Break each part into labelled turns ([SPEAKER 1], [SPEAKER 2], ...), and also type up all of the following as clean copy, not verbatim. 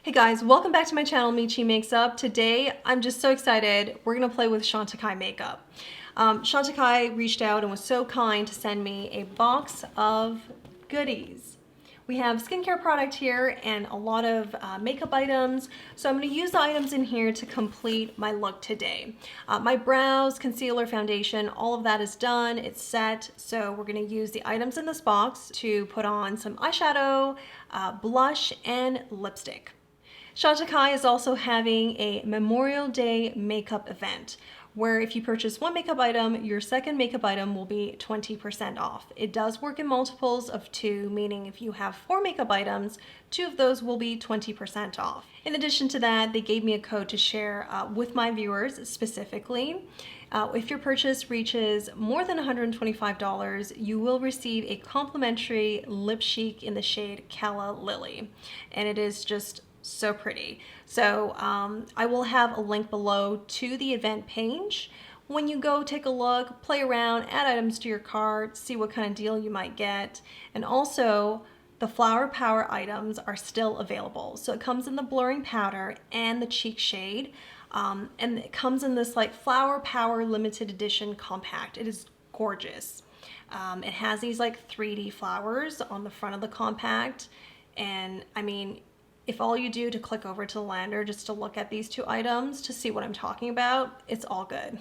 [SPEAKER 1] Hey guys, welcome back to my channel, Michi Makes Up. Today, I'm just so excited. We're gonna play with Chantecaille makeup. Chantecaille reached out and was so kind to send me a box of goodies. We have skincare product here and a lot of makeup items. So I'm gonna use the items in here to complete my look today. My brows, concealer, foundation, all of that is done, it's set. So we're gonna use the items in this box to put on some eyeshadow, blush, and lipstick. Chantecaille is also having a Memorial Day makeup event where if you purchase one makeup item, your second makeup item will be 20% off. It does work in multiples of 2, meaning if you have 4 makeup items, 2 of those will be 20% off. In addition to that, they gave me a code to share with my viewers specifically. If your purchase reaches more than $125, you will receive a complimentary lip chic in the shade Calla Lily. And it is just so pretty. So I will have a link below to the event page. When you go take a look, play around, add items to your cart, see what kind of deal you might get. And also the Flower Power items are still available. So it comes in the blurring powder and the cheek shade. And it comes in this like Flower Power limited edition compact. It is gorgeous. It has these like 3D flowers on the front of the compact. And I mean, if all you do to click over to the lander just to look at these 2 items to see what I'm talking about, it's all good.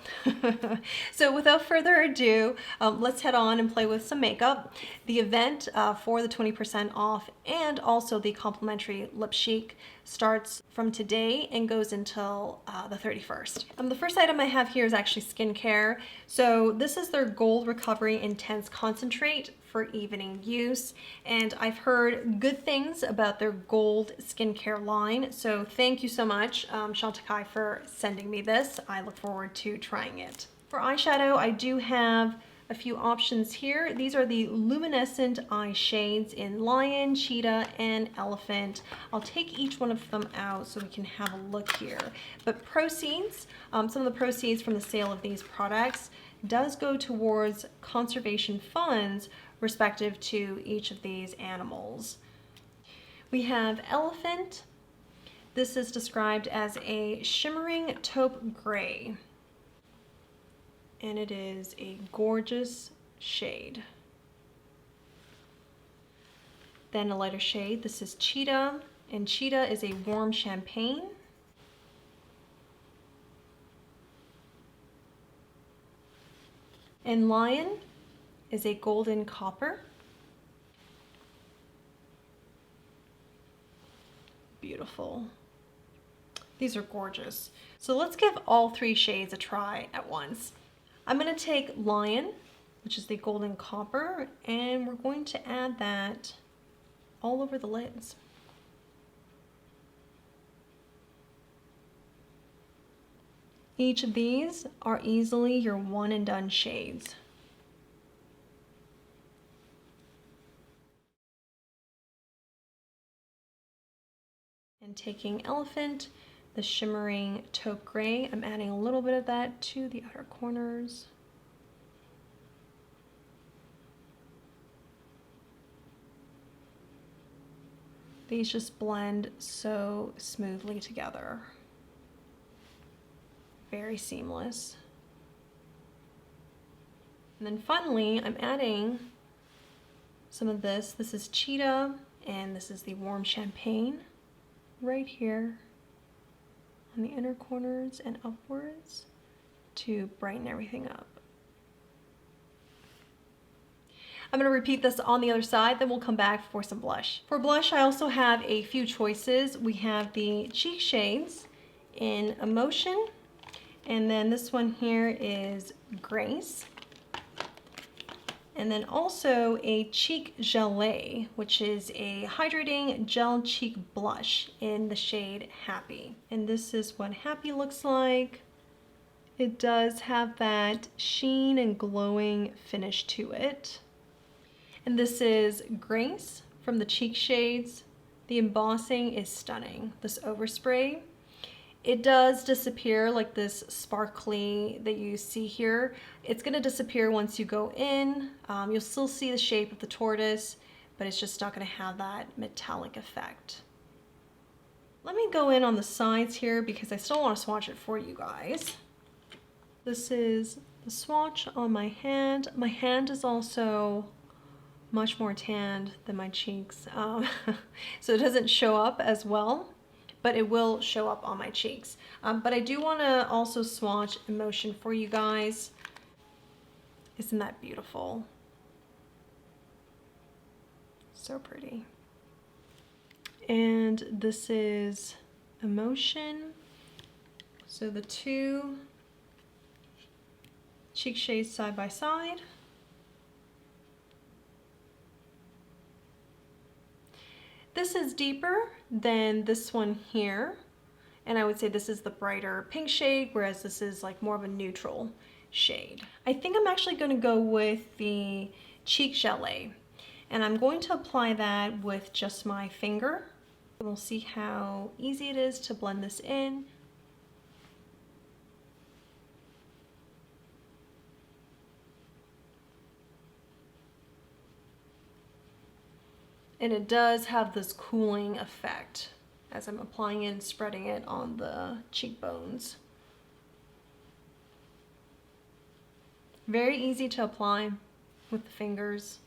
[SPEAKER 1] So without further ado, let's head on and play with some makeup. The event for the 20% off and also the complimentary lip chic starts from today and goes until the 31st. The first item I have here is actually skincare. So this is their Gold Recovery Intense Concentrate for evening use, and I've heard good things about their gold skincare line, so thank you so much Chantecaille for sending me this. I look forward to trying it. For eyeshadow, I do have a few options here. These are the luminescent eye shades in Lion, Cheetah, and Elephant. I'll take each one of them out so we can have a look here. But proceeds, some of the proceeds from the sale of these products does go towards conservation funds respective to each of these animals. We have Elephant. This is described as a shimmering taupe gray, and it is a gorgeous shade. Then a lighter shade, this is Cheetah, and Cheetah is a warm champagne. And Lion is a golden copper. Beautiful. These are gorgeous. So let's give all 3 shades a try at once. I'm going to take Lion, which is the golden copper, and we're going to add that all over the lids. Each of these are easily your one and done shades. And taking Elephant, the shimmering taupe gray, I'm adding a little bit of that to the outer corners. These just blend so smoothly together. Very seamless. And then finally, I'm adding some of this. This is Cheetah, and this is the warm champagne right here on the inner corners and upwards to brighten everything up. I'm going to repeat this on the other side, then we'll come back for some blush. For blush, I also have a few choices. We have the cheek shades in Emotion, and then this one here is Grace. And then also a cheek gelée, which is a hydrating gel cheek blush in the shade Happy. And this is what Happy looks like. It does have that sheen and glowing finish to it. And this is Grace from the cheek shades. The embossing is stunning. This overspray, it does disappear like this sparkly that you see here. It's gonna disappear once you go in. You'll still see the shape of the tortoise, but it's just not gonna have that metallic effect. Let me go in on the sides here because I still want to swatch it for you guys. This is the swatch on my hand. My hand is also much more tanned than my cheeks, so it doesn't show up as well, but it will show up on my cheeks. But I do want to also swatch Emotion for you guys. Isn't that beautiful? So pretty. And this is Emotion. So the two cheek shades side by side. This is deeper than this one here, and I would say this is the brighter pink shade, whereas this is like more of a neutral shade. I think I'm actually going to go with the cheek gelée, and I'm going to apply that with just my finger. We'll see how easy it is to blend this in. And it does have this cooling effect as I'm applying it and spreading it on the cheekbones. Very easy to apply with the fingers.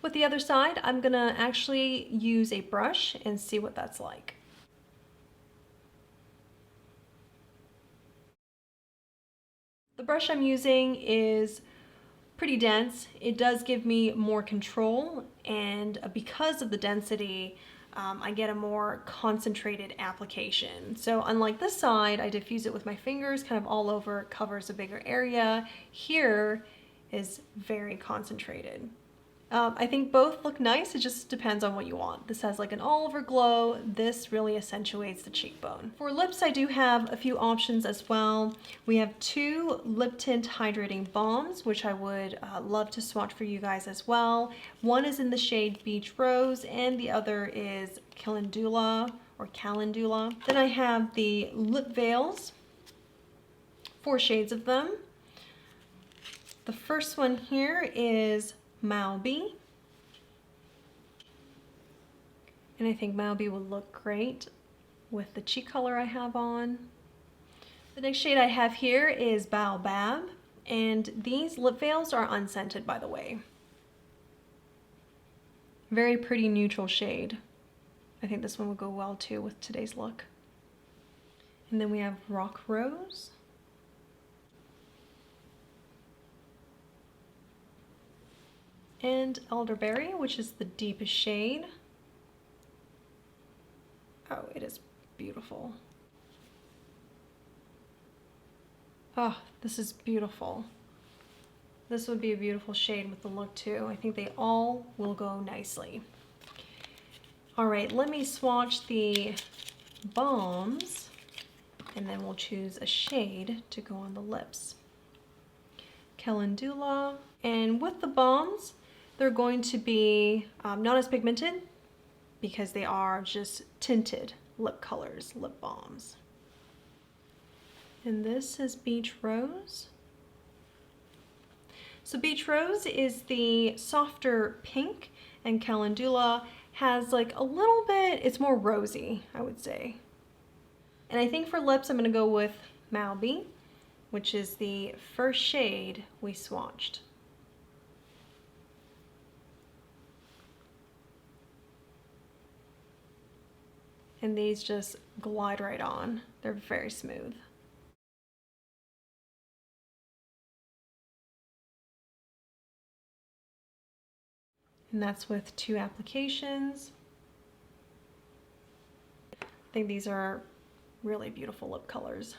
[SPEAKER 1] With the other side, I'm gonna actually use a brush and see what that's like. The brush I'm using is pretty dense. It does give me more control, and because of the density, I get a more concentrated application. So unlike this side, I diffuse it with my fingers kind of all over, it covers a bigger area. Here is very concentrated. I think both look nice, it just depends on what you want. This has like an all-over glow, this really accentuates the cheekbone. For lips, I do have a few options as well. We have two lip tint hydrating balms, which I would love to swatch for you guys as well. One is in the shade Beach Rose, and the other is Calendula or Calendula. Then I have the lip veils, 4 shades of them. The first one here is Malby, and I think Malby will look great with the cheek color I have on. The next shade I have here is Baobab, and these lip veils are unscented, by the way. Very pretty neutral shade. I think this one would go well too with today's look. And then we have Rock Rose. And Elderberry, which is the deepest shade. Oh, it is beautiful. Oh, this is beautiful. This would be a beautiful shade with the look too. I think they all will go nicely. All right, let me swatch the balms, and then we'll choose a shade to go on the lips. Calendula. And with the balms, they're going to be not as pigmented because they are just tinted lip colors, lip balms. And this is Beach Rose. So Beach Rose is the softer pink, and Calendula has like a little bit, it's more rosy, I would say. And I think for lips, I'm gonna go with Malby, which is the first shade we swatched. And these just glide right on. They're very smooth. And that's with 2 applications. I think these are really beautiful lip colors.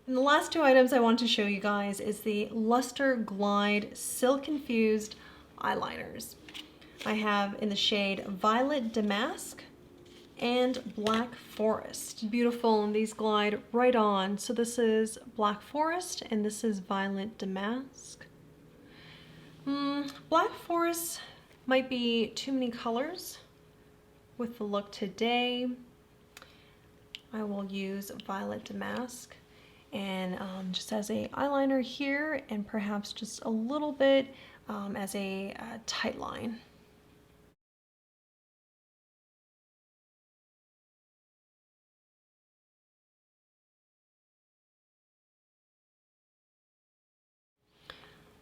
[SPEAKER 1] And the last 2 items I want to show you guys is the Luster Glide Silk Infused Eyeliners. I have in the shade Violet Damask and Black Forest. Beautiful, and these glide right on. So this is Black Forest and this is Violet Damask. Black Forest might be too many colors with the look today. I will use Violet Damask, and just as a eyeliner here, and perhaps just a little bit as a tight line.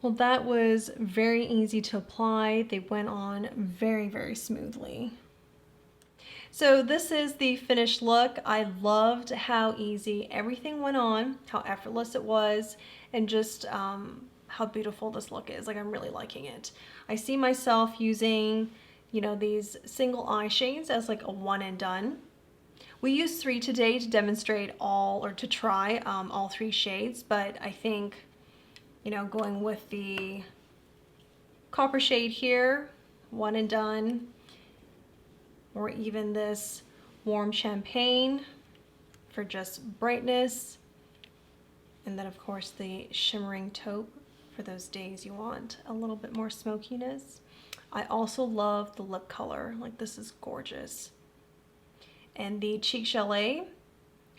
[SPEAKER 1] Well, that was very easy to apply. They went on very, very smoothly. So this is the finished look. I loved how easy everything went on, how effortless it was, and just how beautiful this look is. Like, I'm really liking it. I see myself using, you know, these single eye shades as like a one and done. We used 3 today to demonstrate all, or to try all 3 shades, but I think, you know, going with the copper shade here, one and done, or even this warm champagne for just brightness, and then of course the shimmering taupe for those days you want a little bit more smokiness. I also love the lip color, like this is gorgeous. And the Cheek Chalet,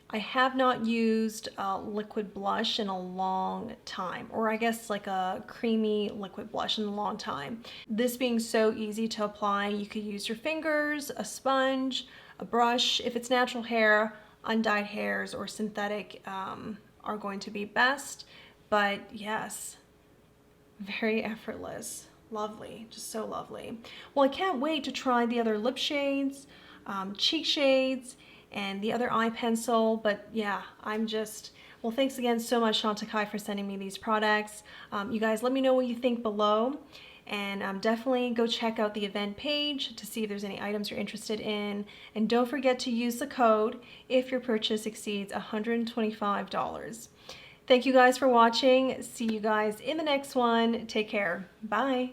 [SPEAKER 1] I have not used liquid blush in a long time, or I guess like a creamy liquid blush in a long time. This being so easy to apply, you could use your fingers, a sponge, a brush. If it's natural hair, undyed hairs or synthetic are going to be best. But yes, very effortless. Lovely, just so lovely. Well, I can't wait to try the other lip shades, cheek shades, and the other eye pencil. But yeah, well, thanks again so much, Chantecaille, for sending me these products. You guys, let me know what you think below, and definitely go check out the event page to see if there's any items you're interested in. And don't forget to use the code if your purchase exceeds $125. Thank you guys for watching. See you guys in the next one. Take care. Bye.